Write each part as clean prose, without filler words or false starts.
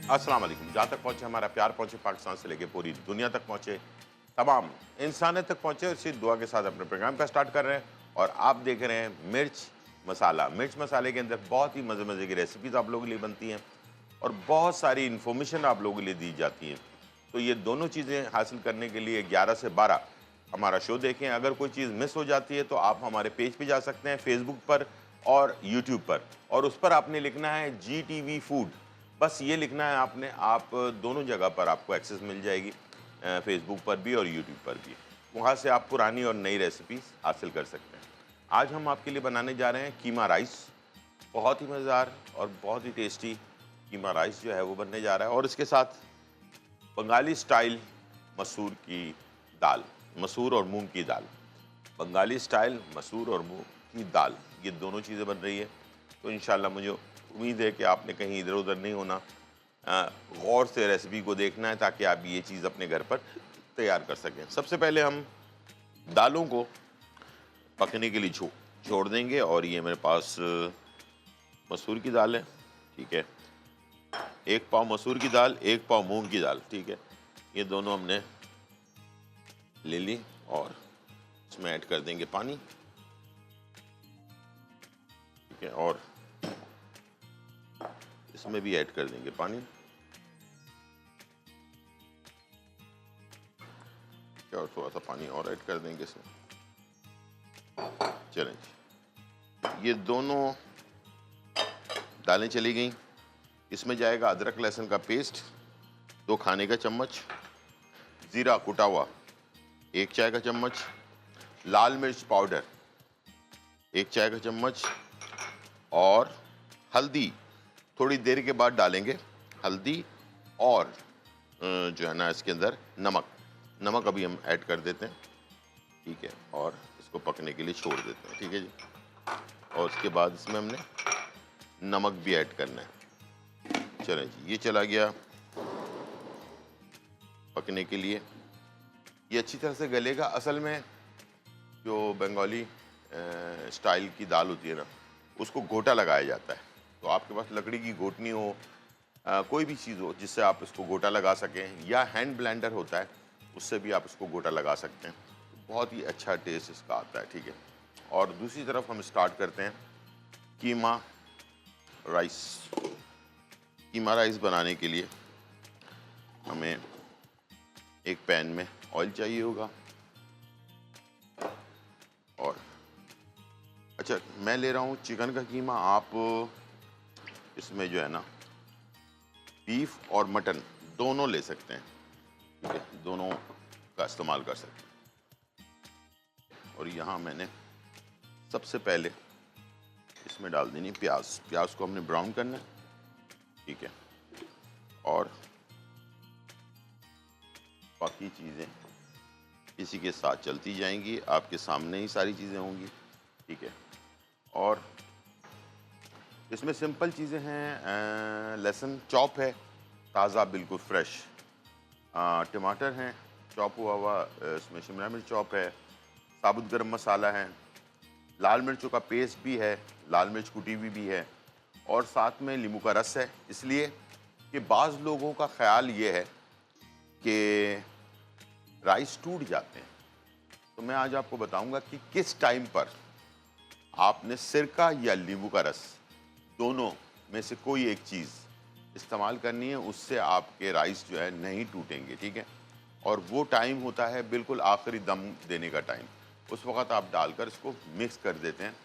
अस्सलाम वालेकुम। जहाँ तक पहुँचे हमारा प्यार पहुँचे, पाकिस्तान से लेके पूरी दुनिया तक पहुँचे, तमाम इंसानियत तक पहुँचे, इसी दुआ के साथ अपने प्रोग्राम का स्टार्ट कर रहे हैं। और आप देख रहे हैं मिर्च मसाला। मिर्च मसाले के अंदर बहुत ही मज़े-मज़े की रेसिपीज़ आप लोगों के लिए बनती हैं और बहुत सारी इन्फॉर्मेशन आप लोगों के लिए दी जाती हैं। तो ये दोनों चीज़ें हासिल करने के लिए 11 से 12 हमारा शो देखें। अगर कोई चीज़ मिस हो जाती है तो आप हमारे पेज पे जा सकते हैं, फेसबुक पर और यूट्यूब पर, और उस पर आपने लिखना है GTV फूड। बस ये लिखना है आपने, आप दोनों जगह पर आपको एक्सेस मिल जाएगी, फेसबुक पर भी और यूट्यूब पर भी। वहाँ से आप पुरानी और नई रेसिपीज़ हासिल कर सकते हैं। आज हम आपके लिए बनाने जा रहे हैं कीमा राइस। बहुत ही मज़ेदार और बहुत ही टेस्टी कीमा राइस जो है वो बनने जा रहा है, और इसके साथ बंगाली स्टाइल मसूर की दाल, मसूर और मूंग की दाल। बंगाली स्टाइल मसूर और मूंग की दाल, ये दोनों चीज़ें बन रही है। तो इंशाल्लाह मुझे उम्मीद है कि आपने कहीं इधर उधर नहीं होना, गौर से रेसिपी को देखना है ताकि आप ये चीज़ अपने घर पर तैयार कर सकें। सबसे पहले हम दालों को पकने के लिए छोड़ देंगे, और ये मेरे पास मसूर की दाल है, ठीक है। 1 पाव मसूर की दाल, 1 पाव मूंग की दाल, ठीक है। ये दोनों हमने ले ली और इसमें ऐड कर देंगे पानी, ठीक है। और इसमें भी ऐड कर देंगे पानी, और थोड़ा सा पानी और ऐड कर देंगे इसमें। चलें जी, ये दोनों दालें चली गई। इसमें जाएगा अदरक लहसुन का पेस्ट 2 खाने का चम्मच, ज़ीरा कुटा हुआ 1 चाय का चम्मच, लाल मिर्च पाउडर 1 चाय का चम्मच, और हल्दी थोड़ी देर के बाद डालेंगे। हल्दी और जो है ना इसके अंदर नमक, नमक अभी हम ऐड कर देते हैं, ठीक है। और इसको पकने के लिए छोड़ देते हैं, ठीक है जी। और उसके बाद इसमें हमने नमक भी ऐड करना है। चलें जी, ये चला गया पकने के लिए। ये अच्छी तरह से गलेगा। असल में जो बंगाली स्टाइल की दाल होती है ना, उसको गोटा लगाया जाता है। तो आपके पास लकड़ी की घोटनी हो, कोई भी चीज़ हो जिससे आप इसको गोटा लगा सकें, या हैंड ब्लेंडर होता है उससे भी आप इसको गोटा लगा सकते हैं। बहुत ही अच्छा टेस्ट इसका आता है, ठीक है। और दूसरी तरफ हम स्टार्ट करते हैं कीमा राइस। कीमा राइस बनाने के लिए हमें एक पैन में ऑयल चाहिए होगा, और अच्छा मैं ले रहा हूँ चिकन का कीमा। आप इसमें जो है ना बीफ और मटन दोनों ले सकते हैं, ठीक है, दोनों का इस्तेमाल कर सकते हैं। और यहाँ मैंने सबसे पहले इसमें डाल देनी प्याज। प्याज को हमने ब्राउन करना है, ठीक है। और बाकी चीज़ें इसी के साथ चलती जाएंगी, आपके सामने ही सारी चीज़ें होंगी, ठीक है। और इसमें सिंपल चीज़ें हैं, लहसुन चॉप है ताज़ा बिल्कुल फ्रेश, टमाटर हैं चॉप हुआ हुआ, इसमें शिमला मिर्च चॉप है, साबुत गरम मसाला है, लाल मिर्चों का पेस्ट भी है, लाल मिर्च कुटी हुई भी है, और साथ में नींबू का रस है। इसलिए कि बाज़ लोगों का ख्याल ये है कि राइस टूट जाते हैं। तो मैं आज आपको बताऊंगा कि किस टाइम पर आपने सिरका या नींबू का रस, दोनों में से कोई एक चीज़ इस्तेमाल करनी है, उससे आपके राइस जो है नहीं टूटेंगे, ठीक है। और वो टाइम होता है बिल्कुल आखिरी दम देने का टाइम। उस वक़्त आप डालकर इसको मिक्स कर देते हैं,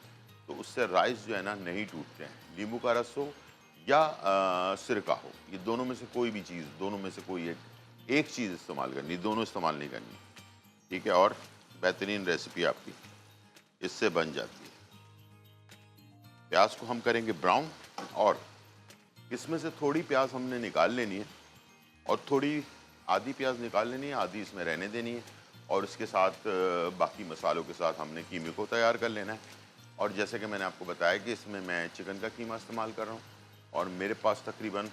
तो उससे राइस जो है ना नहीं टूटते हैं। नींबू का रस हो या सिरका हो, ये दोनों में से कोई भी चीज़, दोनों में से कोई एक चीज़ इस्तेमाल करनी, दोनों इस्तेमाल नहीं करनी, ठीक है। और बेहतरीन रेसिपी आपकी इससे बन जाती है। प्याज को हम करेंगे ब्राउन, और इसमें से थोड़ी प्याज हमने निकाल लेनी है, और थोड़ी आधी प्याज निकाल लेनी है, आधी इसमें रहने देनी है। और इसके साथ बाकी मसालों के साथ हमने कीमे को तैयार कर लेना है। और जैसे कि मैंने आपको बताया कि इसमें मैं चिकन का कीमा इस्तेमाल कर रहा हूँ, और मेरे पास तकरीबन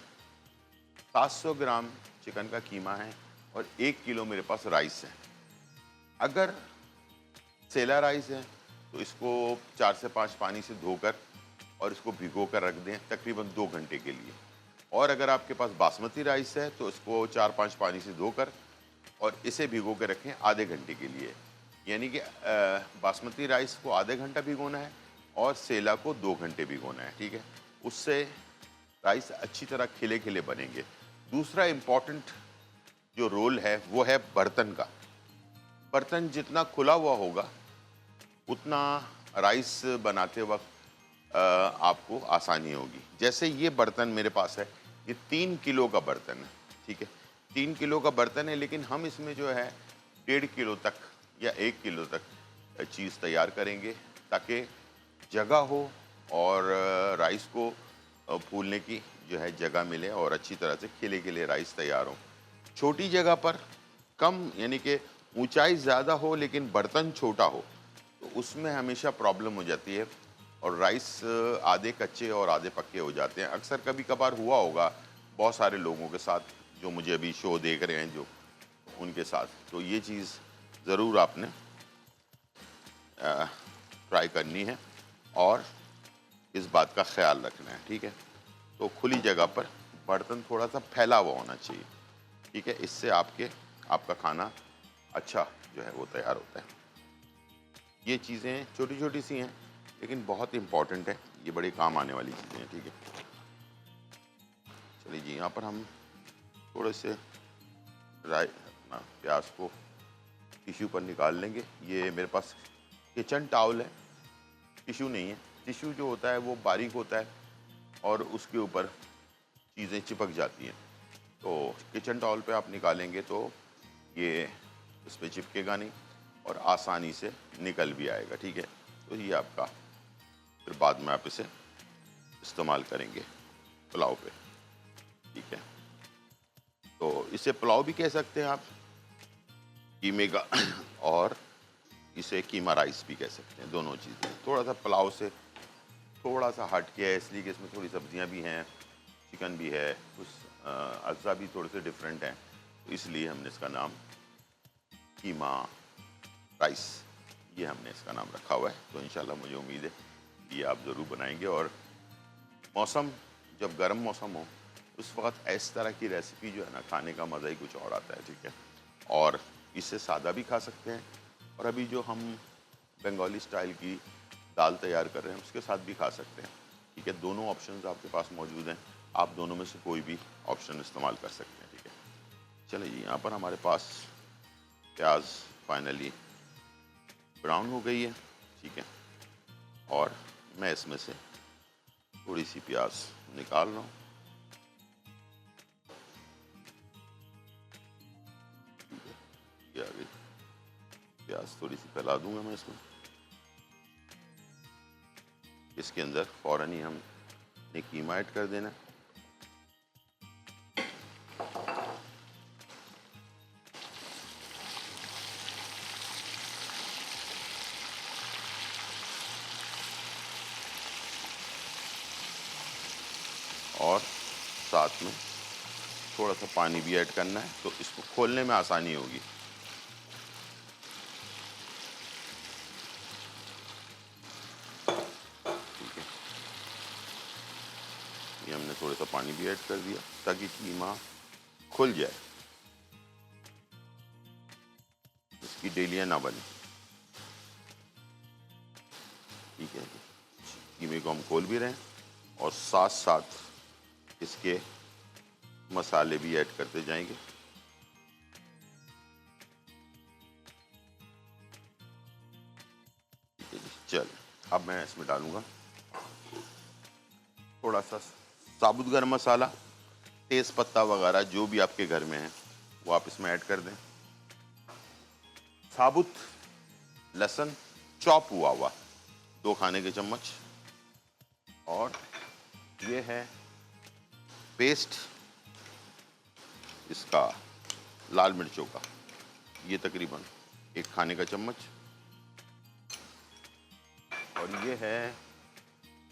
700 ग्राम चिकन का कीमा है, और 1 किलो मेरे पास राइस है। अगर सेला राइस है तो इसको 4 से 5 पानी से धोकर और इसको भिगो कर रख दें तकरीबन 2 घंटे के लिए। और अगर आपके पास बासमती राइस है तो इसको 4-5 पानी से धोकर और इसे भिगो के रखें आधे घंटे के लिए। यानी कि बासमती राइस को आधे घंटा भिगोना है और सेला को 2 घंटे भिगोना है, ठीक है? उससे राइस अच्छी तरह खिले-खिले बनेंगे। दूसरा इम्पॉर्टेंट जो रोल है वो है बर्तन का। बर्तन जितना खुला हुआ होगा उतना राइस बनाते वक्त आपको आसानी होगी। जैसे ये बर्तन मेरे पास है, ये 3 किलो का बर्तन है, ठीक है? 3 किलो का बर्तन है, लेकिन हम इसमें जो है 1.5 किलो तक या 1 किलो तक चीज़ तैयार करेंगे, ताकि जगह हो और राइस को फूलने की जो है जगह मिले और अच्छी तरह से खिले-खिले राइस तैयार हों। छोटी जगह पर कम, यानी कि ऊंचाई ज़्यादा हो लेकिन बर्तन छोटा हो, तो उसमें हमेशा प्रॉब्लम हो जाती है और राइस आधे कच्चे और आधे पक्के हो जाते हैं। अक्सर कभी कभार हुआ होगा बहुत सारे लोगों के साथ, जो मुझे अभी शो देख रहे हैं जो, उनके साथ। तो ये चीज़ ज़रूर आपने ट्राई करनी है और इस बात का ख्याल रखना है, ठीक है? तो खुली जगह पर बर्तन थोड़ा सा फैला हुआ होना चाहिए, ठीक है? इससे आपका खाना अच्छा जो है वो तैयार होता है। ये चीज़ें छोटी-छोटी सी हैं लेकिन बहुत इम्पॉर्टेंट है, ये बड़े काम आने वाली चीज़ें हैं, ठीक है? चलिए जी, यहाँ पर हम थोड़े से प्याज को टिश्यू पर निकाल लेंगे। ये मेरे पास किचन टॉवल है, टिश्यू नहीं है। टिश्यू जो होता है वो बारीक होता है और उसके ऊपर चीज़ें चिपक जाती हैं। तो किचन टॉवल पे आप निकालेंगे तो ये इस पे चिपकेगा नहीं और आसानी से निकल भी आएगा, ठीक है? तो ये आपका, फिर बाद में आप इसे इस्तेमाल करेंगे पुलाव पे, ठीक है? तो इसे पुलाव भी कह सकते हैं आप, कीमे का और इसे कीमा राइस भी कह सकते हैं, दोनों चीज़ें। थोड़ा सा पुलाव से थोड़ा सा हट के है, इसलिए कि इसमें थोड़ी सब्जियां भी हैं, चिकन भी है, कुछ अज्जा भी थोड़े से डिफरेंट हैं, तो इसलिए हमने इसका नाम कीमा राइस, ये हमने इसका नाम रखा हुआ है। तो इंशाल्लाह मुझे उम्मीद है ये आप ज़रूर बनाएंगे। और मौसम जब गर्म मौसम हो उस वक्त इस तरह की रेसिपी जो है ना, खाने का मज़ा ही कुछ और आता है, ठीक है? और इससे सादा भी खा सकते हैं और अभी जो हम बंगाली स्टाइल की दाल तैयार कर रहे हैं उसके साथ भी खा सकते हैं, ठीक है? दोनों ऑप्शंस आपके पास मौजूद हैं, आप दोनों में से कोई भी ऑप्शन इस्तेमाल कर सकते हैं, ठीक है? चलिए जी, यहाँ पर हमारे पास प्याज फाइनली ब्राउन हो गई है, ठीक है? और मैं इसमें से थोड़ी सी प्याज निकाल रहा हूँ। ये आ गई प्याज, थोड़ी सी फैला दूंगा मैं इसमें। इसके अंदर फौरन ही हमने कीमा ऐड कर देना है। और साथ में थोड़ा सा पानी भी ऐड करना है, तो इसको खोलने में आसानी होगी। ठीक है, ये हमने थोड़ा सा पानी भी ऐड कर दिया ताकि कीमा खुल जाए, इसकी डेलियां ना बने, ठीक है? कीमे को हम खोल भी रहे हैं और साथ साथ इसके मसाले भी ऐड करते जाएंगे। ठीक है जी, चल अब मैं इसमें डालूंगा थोड़ा सा साबुत गरम मसाला, तेज पत्ता वगैरह जो भी आपके घर में है वो आप इसमें ऐड कर दें। साबुत लहसुन चॉप हुआ हुआ 2 खाने के चम्मच, और ये है पेस्ट इसका लाल मिर्चों का, ये तकरीबन 1 खाने का चम्मच, और ये है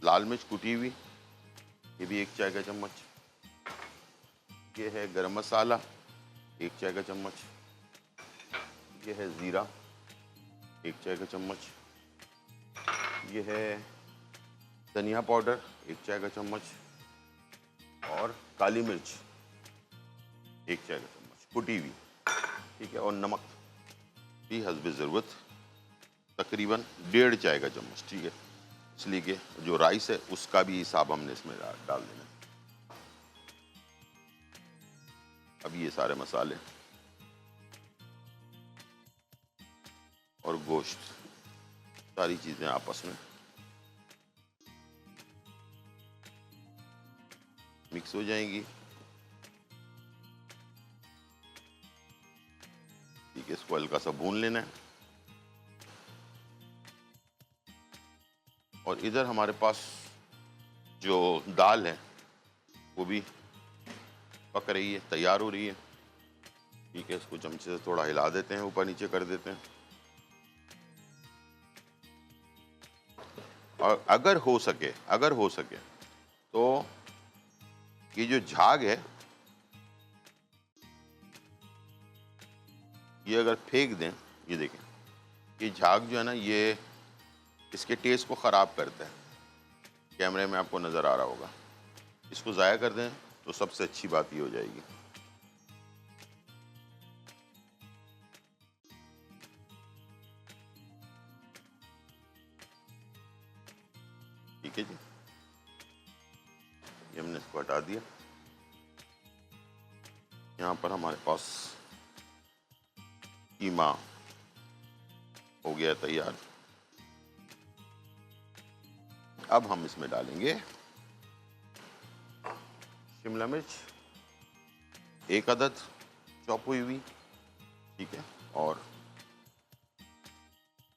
लाल मिर्च कुटी हुई, ये भी 1 चाय का चम्मच, ये है गरम मसाला 1 चाय का चम्मच, ये है ज़ीरा 1 चाय का चम्मच, ये है धनिया पाउडर 1 चाय का चम्मच, और काली मिर्च 1 चाय का चम्मच कुटी हुई, ठीक है, और नमक भी हस्बे ज़रूरत तकरीबन 1.5 चाय का चम्मच, ठीक है। इसलिए कि जो राइस है उसका भी हिसाब हमने इसमें डाल देना है। अब ये सारे मसाले और गोश्त, सारी चीज़ें आपस में मिक्स हो जाएंगी, ठीक है। इसको हल्का सा भून लेना है। और इधर हमारे पास जो दाल है वो भी पक रही है, तैयार हो रही है, ठीक है। इसको चमचे से थोड़ा हिला देते हैं, ऊपर नीचे कर देते हैं। और अगर हो सके तो ये जो झाग है ये अगर फेंक दें, ये देखें, ये झाग जो है ना ये इसके टेस्ट को ख़राब करता है। कैमरे में आपको नज़र आ रहा होगा। इसको ज़ाया कर दें तो सबसे अच्छी बात ये हो जाएगी। ठीक है जी, ये हमने इसको हटा दिया। यहाँ पर हमारे पास कीमा हो गया तैयार। अब हम इसमें डालेंगे शिमला मिर्च 1 अदद चॉप हुई हुई, ठीक है, और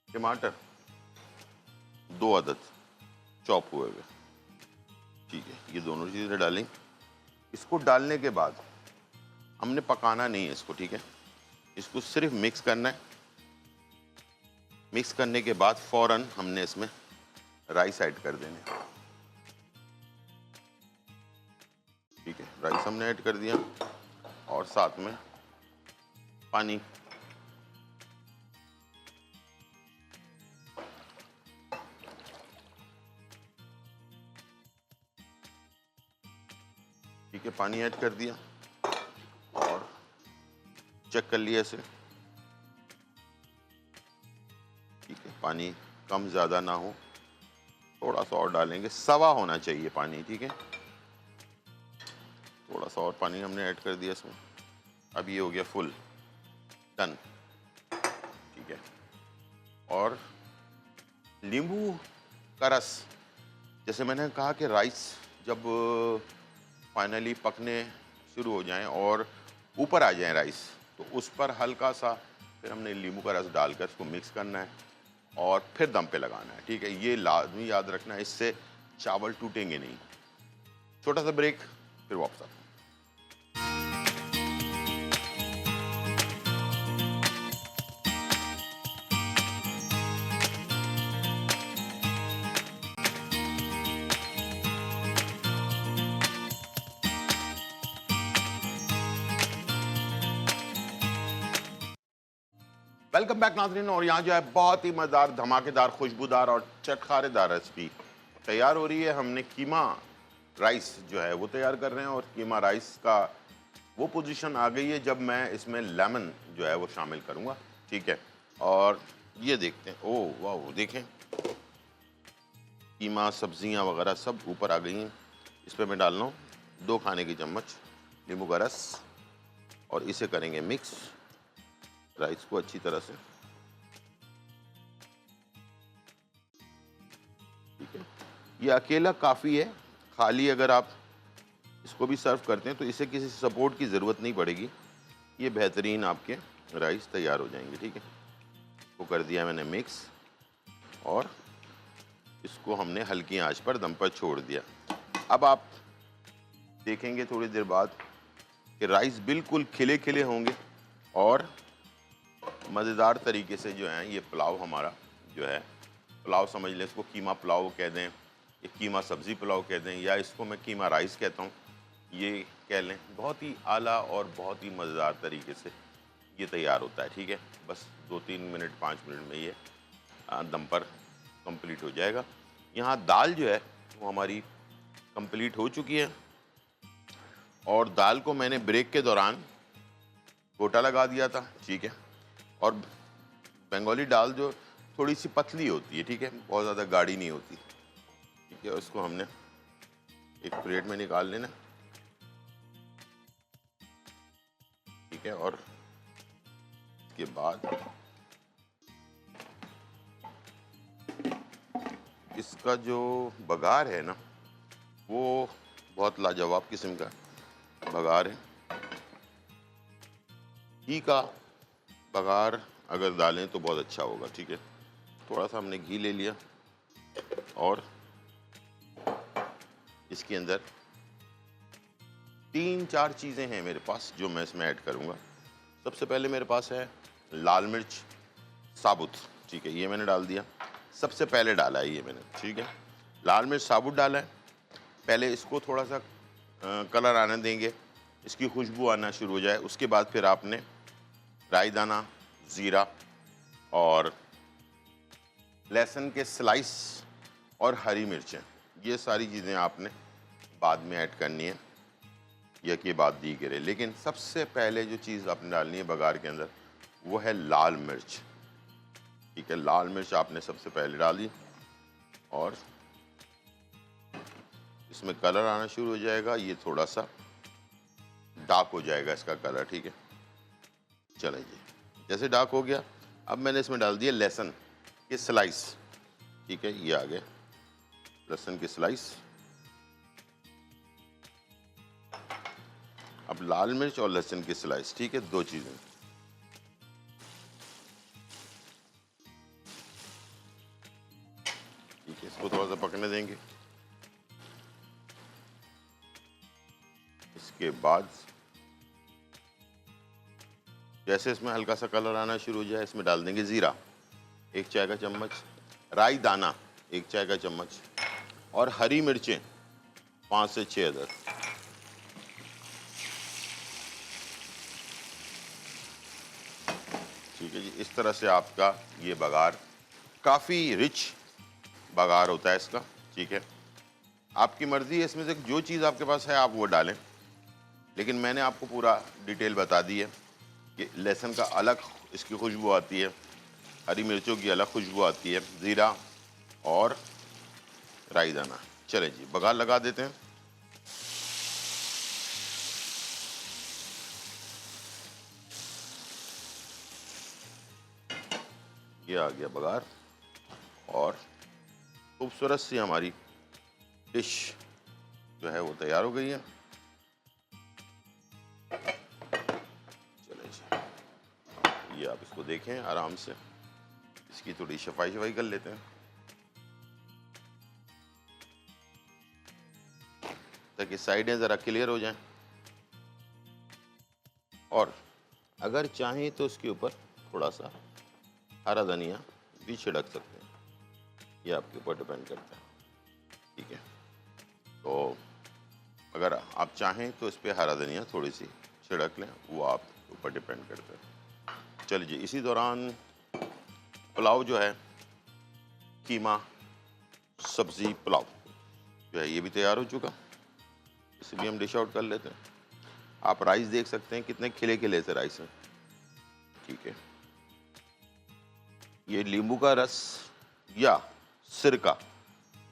टमाटर 2 अदद चॉप हुए हुए, ठीक है। ये दोनों चीज़ें डालेंगे। इसको डालने के बाद हमने पकाना नहीं है इसको, ठीक है। इसको सिर्फ मिक्स करना है। मिक्स करने के बाद फौरन हमने इसमें राइस ऐड कर देने, ठीक है। राइस हमने ऐड कर दिया और साथ में पानी। ठीक है, पानी ऐड कर दिया और चेक कर लिया इसे, ठीक है। पानी कम ज़्यादा ना हो, थोड़ा सा और डालेंगे, सवा होना चाहिए पानी, ठीक है। थोड़ा सा और पानी हमने ऐड कर दिया इसमें। अब ये हो गया फुल डन, ठीक है। और नींबू का रस, जैसे मैंने कहा कि राइस जब फाइनली पकने शुरू हो जाएं और ऊपर आ जाए राइस, तो उस पर हल्का सा फिर हमने नींबू का रस डालकर इसको मिक्स करना है और फिर दम पे लगाना है, ठीक है। ये लाजमी याद रखना है, इससे चावल टूटेंगे नहीं। छोटा सा ब्रेक, फिर वापस आते हैं। वेलकम बैक नाज़रीन। और यहाँ जो है बहुत ही मज़ेदार, धमाकेदार, खुशबूदार और चटखारेदार रेसिपी तैयार हो रही है। हमने कीमा राइस जो है वो तैयार कर रहे हैं और कीमा राइस का वो पोजीशन आ गई है जब मैं इसमें लेमन जो है वो शामिल करूँगा, ठीक है। और ये देखते हैं, ओह वाह, देखें कीमा सब्जियाँ वगैरह सब ऊपर आ गई हैं। इस पर मैं डाल रहा हूँ 2 खाने की चम्मच नींबू का रस और इसे करेंगे मिक्स राइस को अच्छी तरह से, ठीक है। ये अकेला काफ़ी है, खाली अगर आप इसको भी सर्व करते हैं तो इसे किसी सपोर्ट की ज़रूरत नहीं पड़ेगी। ये बेहतरीन आपके राइस तैयार हो जाएंगे, ठीक है। इसको कर दिया मैंने मिक्स और इसको हमने हल्की आंच पर दम पर छोड़ दिया। अब आप देखेंगे थोड़ी देर बाद कि राइस बिल्कुल खिले खिले होंगे और मज़ेदार तरीके से जो है ये पुलाव हमारा जो है, पुलाव समझ लें, इसको कीमा पुलाव कह दें, ये कीमा सब्ज़ी पुलाव कह दें, या इसको मैं कीमा राइस कहता हूँ, ये कह लें। बहुत ही आला और बहुत ही मज़ेदार तरीके से ये तैयार होता है, ठीक है। बस 2-3 मिनट 5 मिनट में ये दम पर कंप्लीट हो जाएगा। यहाँ दाल जो है वो हमारी कंप्लीट हो चुकी है और दाल को मैंने ब्रेक के दौरान गोटा लगा दिया था, ठीक है। और बंगाली दाल जो थोड़ी सी पतली होती है, ठीक है, बहुत ज़्यादा गाढ़ी नहीं होती, ठीक है। उसको हमने एक प्लेट में निकाल लेना, ठीक है। और इसके बाद इसका जो बघार है ना, वो बहुत लाजवाब किस्म का बघार है। घी का बघार अगर डालें तो बहुत अच्छा होगा, ठीक है। थोड़ा सा हमने घी ले लिया और इसके अंदर 3-4 चीज़ें हैं मेरे पास जो मैं इसमें ऐड करूँगा। सबसे पहले मेरे पास है लाल मिर्च साबुत, ठीक है, ये मैंने डाल दिया। सबसे पहले डाला है ये मैंने, ठीक है। लाल मिर्च साबुत डाला है। पहले इसको थोड़ा सा कलर आने देंगे, इसकी खुशबू आना शुरू हो जाए। उसके बाद फिर आपने राई दाना, ज़ीरा और लहसुन के स्लाइस और हरी मिर्चें, ये सारी चीज़ें आपने बाद में ऐड करनी है, यह कि बात दी करे। लेकिन सबसे पहले जो चीज़ आपने डालनी है बघार के अंदर वो है लाल मिर्च, ठीक है। लाल मिर्च आपने सबसे पहले डाली और इसमें कलर आना शुरू हो जाएगा, ये थोड़ा सा डार्क हो जाएगा इसका कलर, ठीक है। चलिए जी, जैसे डार्क हो गया, अब मैंने इसमें डाल दिया लहसुन के स्लाइस, ठीक है, ये आ गए लहसुन के स्लाइस। अब लाल मिर्च और लहसुन की स्लाइस, ठीक है, 2 चीजें। ठीक है, इसको थोड़ा सा पकने देंगे। इसके बाद जैसे इसमें हल्का सा कलर आना शुरू हो जाए, इसमें डाल देंगे जीरा 1 चाय का चम्मच, राई दाना 1 चाय का चम्मच और हरी मिर्चें 5 से 6 अदद। ठीक है जी, इस तरह से आपका ये बघार काफ़ी रिच बघार होता है इसका, ठीक है। आपकी मर्ज़ी है, इसमें से जो चीज़ आपके पास है आप वो डालें, लेकिन मैंने आपको पूरा डिटेल बता दी है कि लहसुन का अलग इसकी खुशबू आती है, हरी मिर्चों की अलग खुशबू आती है, ज़ीरा और राई दाना। चले जी, बघार लगा देते हैं। ये आ गया बघार और खूबसूरत सी हमारी डिश जो है वो तैयार हो गई है। चले जी, ये आप इसको देखें आराम से, इसकी थोड़ी सफाई कर लेते हैं ताकि साइडें ज़रा क्लियर हो जाएं। और अगर चाहें तो इसके ऊपर थोड़ा सा हरा धनिया भी छिड़क सकते हैं, ये आपके ऊपर डिपेंड करता है, ठीक है। तो अगर आप चाहें तो इस पर हरा धनिया थोड़ी सी छिड़क लें, वो आपके ऊपर डिपेंड करता है। चलिए जी, इसी दौरान पुलाव जो है, कीमा सब्ज़ी पुलाव जो है ये भी तैयार हो चुका, इसे भी हम डिश आउट कर लेते हैं। आप राइस देख सकते हैं कितने खिले खिले से राइस हैं, ठीक है। ये नींबू का रस या सिरका,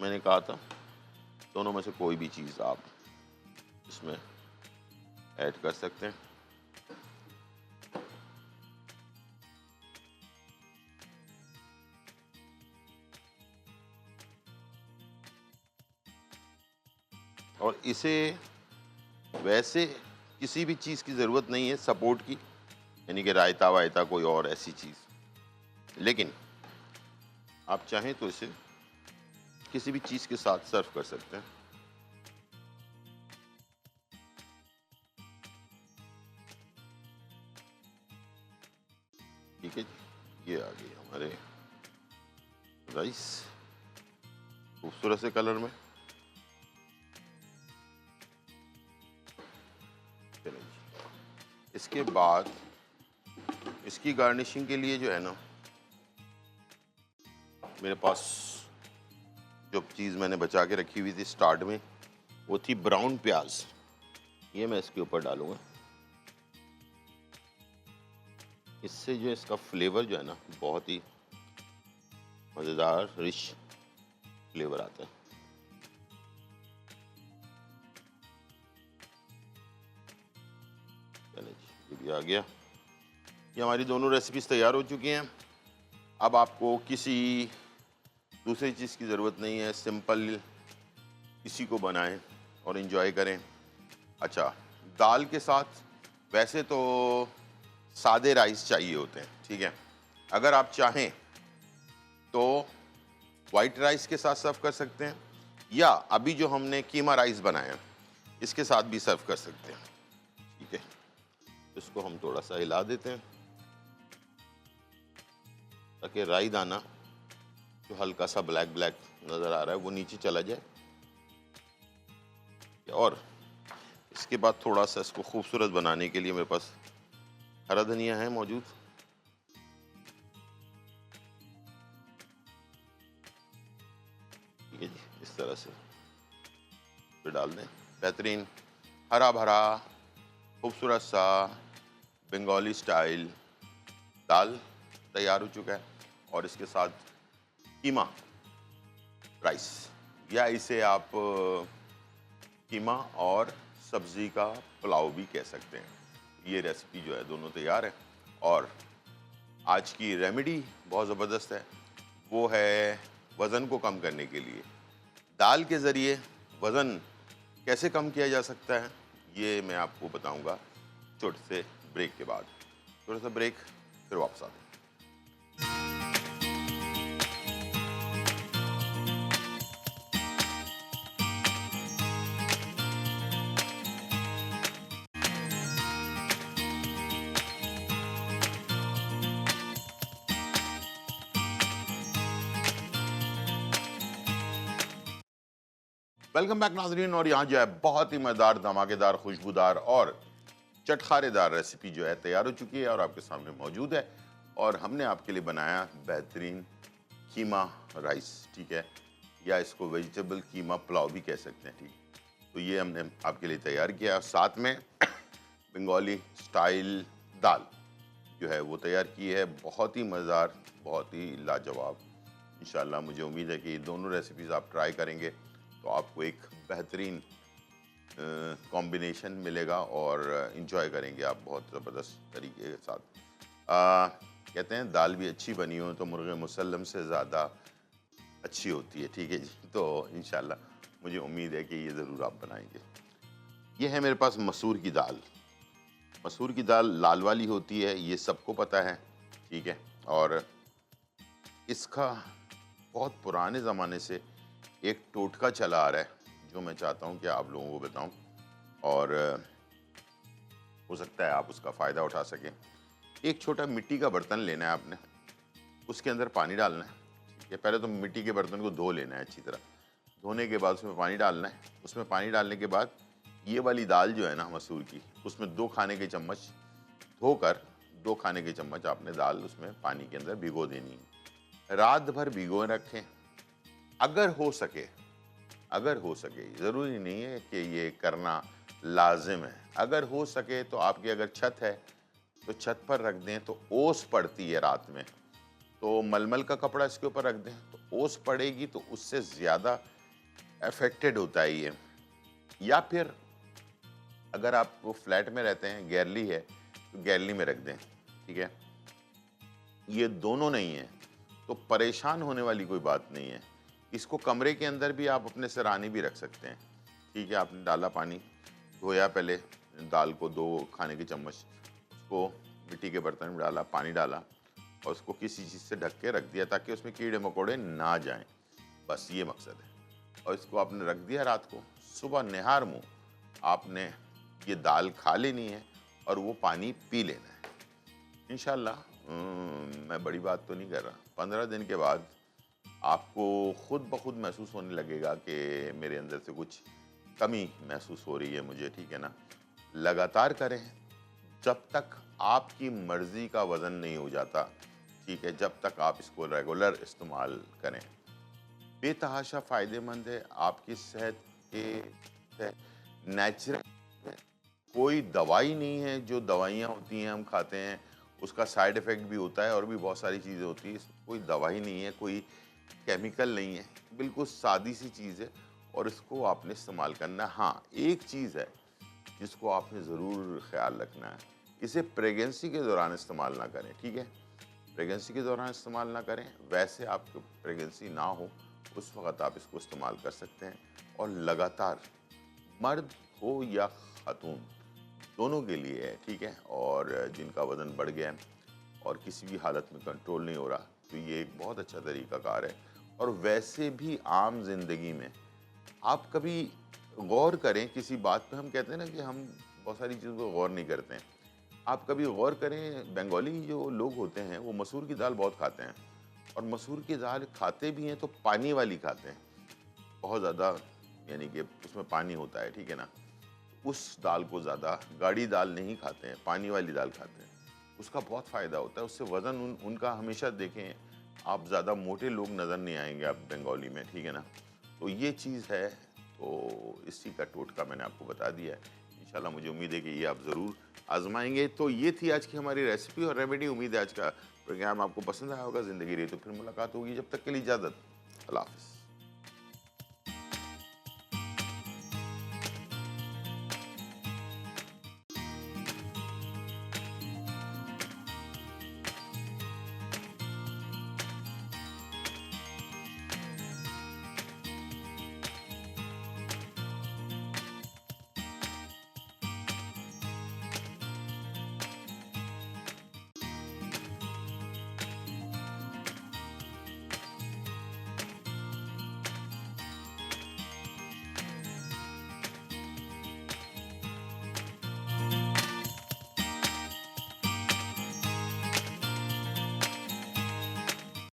मैंने कहा था, दोनों में से कोई भी चीज़ आप इसमें ऐड कर सकते हैं। और इसे वैसे किसी भी चीज़ की ज़रूरत नहीं है सपोर्ट की, यानी कि रायता वायता कोई और ऐसी चीज़, लेकिन आप चाहें तो इसे किसी भी चीज़ के साथ सर्व कर सकते हैं। ठीक है जी, ये आ गई हमारे राइस खूबसूरत से कलर में। चलिए जी, इसके बाद इसकी गार्निशिंग के लिए जो है ना, मेरे पास जो चीज़ मैंने बचा के रखी हुई थी स्टार्ट में, वो थी ब्राउन प्याज, ये मैं इसके ऊपर डालूंगा। इससे जो इसका फ्लेवर जो है ना बहुत ही मज़ेदार रिच फ्लेवर आता है। चलिए जी, ये भी आ गया। ये हमारी दोनों रेसिपीज तैयार हो चुकी हैं। अब आपको किसी दूसरी चीज़ की ज़रूरत नहीं है, सिंपल इसी को बनाएं और इन्जॉय करें। अच्छा, दाल के साथ वैसे तो सादे राइस चाहिए होते हैं, ठीक है। अगर आप चाहें तो वाइट राइस के साथ सर्व कर सकते हैं, या अभी जो हमने कीमा राइस बनाया इसके साथ भी सर्व कर सकते हैं, ठीक है। इसको हम थोड़ा सा हिला देते हैं ताकि राई दाना जो हल्का सा ब्लैक ब्लैक नज़र आ रहा है वो नीचे चला जाए। और इसके बाद थोड़ा सा इसको खूबसूरत बनाने के लिए मेरे पास हरा धनिया है मौजूद। ठीक है जी, इस तरह से फिर डाल दें। बेहतरीन हरा भरा खूबसूरत सा बंगाली स्टाइल दाल तैयार हो चुका है। और इसके साथ कीमा राइस, या इसे आप कीमा और सब्ज़ी का पुलाव भी कह सकते हैं। ये रेसिपी जो है दोनों तैयार है। और आज की रेमेडी बहुत ज़बरदस्त है, वो है वज़न को कम करने के लिए। दाल के ज़रिए वज़न कैसे कम किया जा सकता है ये मैं आपको बताऊंगा छोटे से ब्रेक के बाद। थोड़ा सा ब्रेक, फिर वापस आते हैं। वेलकम बैक नाजरीन। और यहाँ जो है बहुत ही मज़ेदार, धमाकेदार, खुशबूदार और चटखारेदार रेसिपी जो है तैयार हो चुकी है और आपके सामने मौजूद है। और हमने आपके लिए बनाया बेहतरीन कीमा राइस, ठीक है, या इसको वेजिटेबल कीमा पुलाव भी कह सकते हैं, ठीक है। तो ये हमने आपके लिए तैयार किया। और साथ में बंगाली स्टाइल दाल जो है वो तैयार की है, बहुत ही मज़ेदार, बहुत ही लाजवाब। इंशाल्लाह मुझे उम्मीद है कि दोनों रेसिपीज़ आप ट्राई करेंगे तो आपको एक बेहतरीन कॉम्बिनेशन मिलेगा और इन्जॉय करेंगे आप बहुत ज़बरदस्त तरीके के साथ। कहते हैं दाल भी अच्छी बनी हो तो मुर्ग़े मुसल्लम से ज़्यादा अच्छी होती है, ठीक है जी। तो इंशाल्लाह मुझे उम्मीद है कि ये ज़रूर आप बनाएंगे। ये है मेरे पास मसूर की दाल। मसूर की दाल लाल वाली होती है, ये सबको पता है, ठीक है। और इसका बहुत पुराने ज़माने से एक टोटका चला आ रहा है जो मैं चाहता हूँ कि आप लोगों को बताऊँ, और हो सकता है आप उसका फ़ायदा उठा सकें। एक छोटा मिट्टी का बर्तन लेना है आपने, उसके अंदर पानी डालना है, ठीक है। पहले तो मिट्टी के बर्तन को धो लेना है अच्छी तरह। धोने के बाद उसमें पानी डालना है। उसमें पानी डालने के बाद ये वाली दाल जो है ना मसूर की, उसमें 2 खाने के चम्मच धोकर 2 खाने के चम्मच आपने दाल उसमें पानी के अंदर भिगो देनी है। रात भर भिगो रखें। अगर हो सके, अगर हो सके, ज़रूरी नहीं है कि ये करना लाजिम है, अगर हो सके तो आपकी अगर छत है तो छत पर रख दें, तो ओस पड़ती है रात में, तो मलमल का कपड़ा इसके ऊपर रख दें तो ओस पड़ेगी, तो उससे ज़्यादा अफेक्टेड होता है ये। या फिर अगर आप वो फ्लैट में रहते हैं, गैलरी है, तो गैलरी में रख दें, ठीक है। ये दोनों नहीं है तो परेशान होने वाली कोई बात नहीं है। इसको कमरे के अंदर भी आप अपने सराहने भी रख सकते हैं, ठीक है। आपने डाला पानी, धोया पहले दाल को 2 खाने के चम्मच, उसको मिट्टी के बर्तन में डाला, पानी डाला और उसको किसी चीज़ से ढक के रख दिया ताकि उसमें कीड़े मकोड़े ना जाएं, बस ये मकसद है। और इसको आपने रख दिया रात को, सुबह निहार मुँह आपने ये दाल खा लेनी है और वो पानी पी लेना है। इंशाल्लाह मैं बड़ी बात तो नहीं कर रहा, 15 दिन के बाद आपको खुद ब खुद महसूस होने लगेगा कि मेरे अंदर से कुछ कमी महसूस हो रही है मुझे, ठीक है ना। लगातार करें जब तक आपकी मर्ज़ी का वज़न नहीं हो जाता, ठीक है, जब तक आप इसको रेगुलर इस्तेमाल करें। बेतहाशा फ़ायदेमंद है आपकी सेहत के, नेचुरल कोई दवाई नहीं है, जो दवाइयाँ होती हैं हम खाते हैं, उसका साइड इफ़ेक्ट भी होता है और भी बहुत सारी चीज़ें होती हैं। कोई दवाई नहीं है, कोई केमिकल नहीं है, बिल्कुल सादी-सी चीज़ है और इसको आपने इस्तेमाल करना है। हाँ, एक चीज़ है जिसको आपने ज़रूर ख़्याल रखना है, इसे प्रेगनेंसी के दौरान इस्तेमाल ना करें, ठीक है? प्रेगनेंसी के दौरान इस्तेमाल ना करें, वैसे आपको प्रेगनेंसी ना हो, उस वक़्त आप इसको इस्तेमाल कर सकते हैं और लगातार मर्द हो या खातून, दोनों के लिए है, ठीक है? और जिनका वज़न बढ़ गया है और किसी भी हालत में कंट्रोल नहीं हो रहा, तो ये एक बहुत अच्छा तरीक़ाकार है। और वैसे भी आम ज़िंदगी में आप कभी गौर करें किसी बात पे, हम कहते हैं ना कि हम बहुत सारी चीज़ों पे गौर नहीं करते हैं। आप कभी गौर करें, बंगाली जो लोग होते हैं, वो मसूर की दाल बहुत खाते हैं और मसूर की दाल खाते भी हैं तो पानी वाली खाते हैं, बहुत ज़्यादा, यानी कि उसमें पानी होता है, ठीक है ना? उस दाल को ज़्यादा गाढ़ी दाल नहीं खाते हैं, पानी वाली दाल खाते हैं। उसका बहुत फ़ायदा होता है, उससे वज़न उनका हमेशा देखें, आप ज़्यादा मोटे लोग नज़र नहीं आएँगे आप बंगाली में, ठीक है ना? तो ये चीज़ है, तो इसी का टोटका मैंने आपको बता दिया है। इंशाल्लाह मुझे उम्मीद है कि ये आप ज़रूर आज़माएँगे। तो ये थी आज की हमारी रेसिपी और रेमेडी। उम्मीद है आज का प्रोग्राम आपको पसंद आया होगा। ज़िंदगी रही तो फिर मुलाकात होगी, जब तक के लिए इजाज़त। अल्लाह हाफ़िज़।